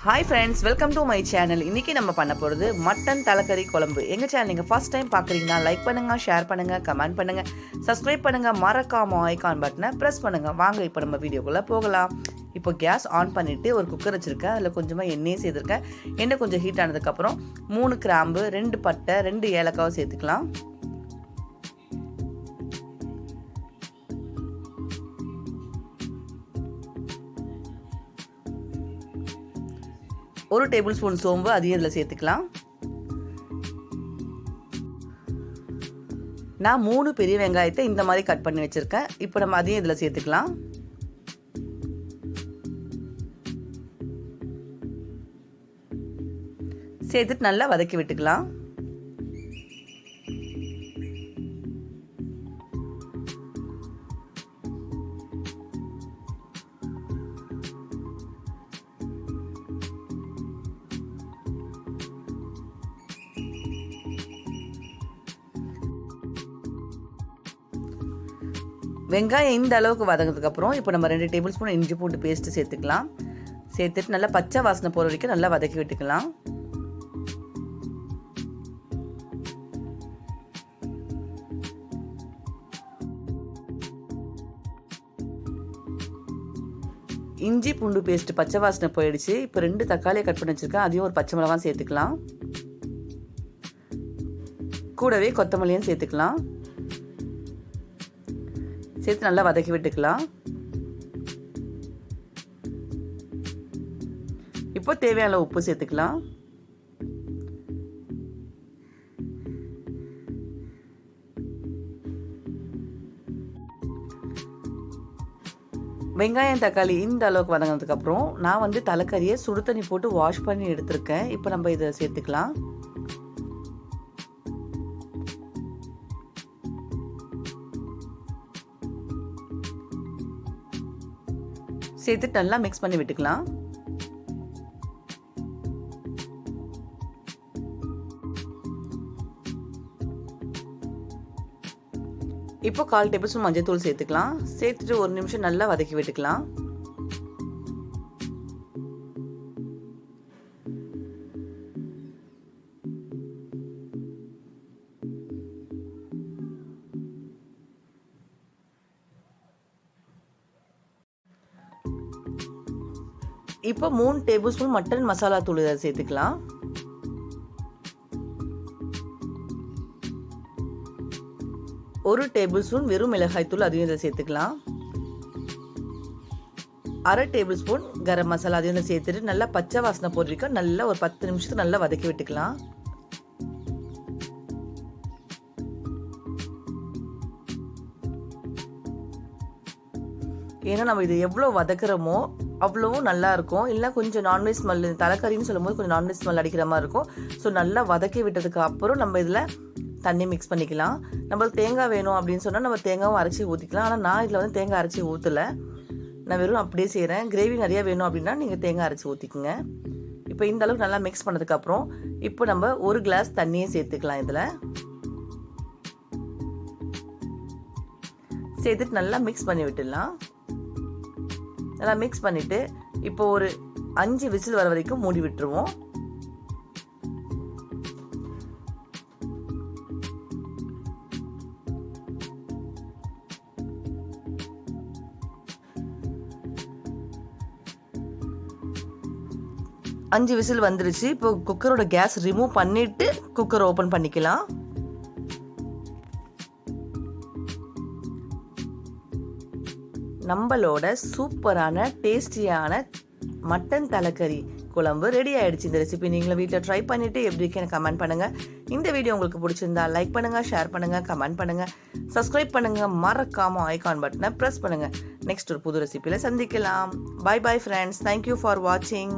Hi friends, welcome to my channel. இன்றைக்கி நம்ம பண்ண போகிறது மட்டன் தலைக்கறி குழம்பு. எங்கள் சேனல் நீங்கள் ஃபஸ்ட் டைம் பார்க்குறீங்கன்னா லைக் பண்ணுங்கள், ஷேர் பண்ணுங்கள், கமெண்ட் பண்ணுங்கள், சப்ஸ்கிரைப் பண்ணுங்கள், மறக்காம ஐகான் பட்டனை ப்ரெஸ் பண்ணுங்கள். வாங்க இப்போ நம்ம வீடியோக்குள்ளே போகலாம். இப்போ கேஸ் ஆன் பண்ணிவிட்டு ஒரு குக்கர் வச்சுருக்கேன். அதில் கொஞ்சமாக எண்ணெயும் சேர்த்துருக்கேன். எண்ணெய் கொஞ்சம் ஹீட் ஆனதுக்கப்புறம் 3 கிராம்பு, 2 பட்டை, 2 ஏலக்காவை சேர்த்துக்கலாம். ஒரு டேபிள் ஸ்பூன் சோம்பு அதையும் இதில் சேர்த்துக்கலாம். நான் 3 பெரிய வெங்காயத்தை இந்த மாதிரி கட் பண்ணி வச்சுருக்கேன். இப்போ நம்ம அதையும் இதில் சேர்த்துக்கலாம். சேர்த்துட்டு நல்லா வதக்கி விட்டுக்கலாம். வெங்காயம் இந்த அளவுக்கு வதங்கினதுக்கப்புறம் இப்போ நம்ம 2 டேபிள் ஸ்பூன் இஞ்சி பூண்டு பேஸ்ட்டு சேர்த்துக்கலாம். சேர்த்துட்டு நல்லா பச்சை வாசனை போகிற வரைக்கும் நல்லா வதக்கி விட்டுக்கலாம். இஞ்சி பூண்டு பேஸ்ட்டு பச்சை வாசனை போயிடுச்சு. இப்போ 2 தக்காளியை கட் பண்ணி வச்சுருக்கேன். அதையும் ஒரு பச்சை மிளகாய் சேர்த்துக்கலாம். கூடவே கொத்தமல்லியும் சேர்த்துக்கலாம். சேர்த்து நல்லா வதக்கி விட்டுக்கலாம். இப்போ தேவையான உப்பு சேர்த்துக்கலாம். வெங்காயம் தக்காளி இந்த அளவுக்கு வதங்கினதுக்கு அப்புறம் நான் தலைக்கறியை சுடு தண்ணி போட்டு வாஷ் பண்ணி எடுத்திருக்கேன். இப்போ நம்ம இதை சேர்த்துக்கலாம். சேர்த்துட்டு நல்லா மிக்ஸ் பண்ணி விட்டுக்கலாம். இப்போ 1/4 டேபிள் ஸ்பூன் மஞ்சள் தூள் சேர்த்துக்கலாம். சேர்த்துட்டு 1 நிமிஷம் நல்லா வதக்கி விட்டுக்கலாம். இப்போ 3 டேபிள் ஸ்பூன் மட்டன் மசாலா தூள் இதை சேர்த்துக்கலாம். ஒரு டேபிள் ஸ்பூன் வெறும் மிளகாய் தூள் அதையும் இதை சேர்த்துக்கலாம். 1/2 டேபிள் ஸ்பூன் கரம் மசாலா அதையும் இதை சேர்த்துட்டு நல்லா பச்சை வாசனை போகிற வரைக்கும் நல்லா ஒரு 10 நிமிஷத்துக்கு நல்லா வதக்கி விட்டுக்கலாம். ஏன்னா நம்ம இது எவ்வளோ வதக்குறோமோ அவ்வளவும் நல்லா இருக்கும். இல்லை கொஞ்சம் நான்வெஜ் ஸ்மெல், தலைக்கறின்னு சொல்லும் போது கொஞ்சம் நான்வெஜ் ஸ்மெல் அடிக்கிற மாதிரி இருக்கும். ஸோ நல்லா வதக்கி விட்டதுக்கு அப்புறம் நம்ம இதில் தண்ணி மிக்ஸ் பண்ணிக்கலாம். நம்மளுக்கு தேங்காய் வேணும் அப்படின்னு சொன்னால் நம்ம தேங்காவும் அரைச்சி ஊற்றிக்கலாம். ஆனால் நான் இதில் தேங்காய் அரைச்சி ஊற்றலை, நான் வெறும் அப்படியே செய்கிறேன். கிரேவி நிறையா வேணும் அப்படின்னா நீங்கள் தேங்காய் அரைச்சி ஊற்றிக்குங்க. இப்போ இந்த அளவுக்கு நல்லா மிக்ஸ் பண்ணதுக்கப்புறம் இப்போ நம்ம 1 கிளாஸ் தண்ணியை சேர்த்துக்கலாம். இதில் சேர்த்துட்டு நல்லா மிக்ஸ் பண்ணி விட்டுடலாம். நல்லா மிக்ஸ் பண்ணிவிட்டு இப்போ ஒரு 5 விசில் வர வரைக்கும் மூடி விட்டுருவோம். அஞ்சு விசில் வந்துருச்சு. இப்போ குக்கரோட கேஸ் ரிமூவ் பண்ணிவிட்டு குக்கர் ஓப்பன் பண்ணிக்கலாம். நம்மளோட சூப்பரான டேஸ்டியான மட்டன் தலைக்கறி குழம்பு ரெடி ஆகிடுச்சு. இந்த ரெசிபி நீங்களும் வீட்டில் ட்ரை பண்ணிவிட்டு எப்படி இருக்கு எனக்கு கமெண்ட் பண்ணுங்கள். இந்த வீடியோ உங்களுக்கு பிடிச்சிருந்தா லைக் பண்ணுங்கள், ஷேர் பண்ணுங்கள், கமெண்ட் பண்ணுங்கள், சப்ஸ்கிரைப் பண்ணுங்கள், மறக்காமல் ஐகான் பட்டனை ப்ரெஸ் பண்ணுங்கள். நெக்ஸ்ட் ஒரு புது ரெசிபியில் சந்திக்கலாம். Bye bye friends. Thank you for வாட்சிங்.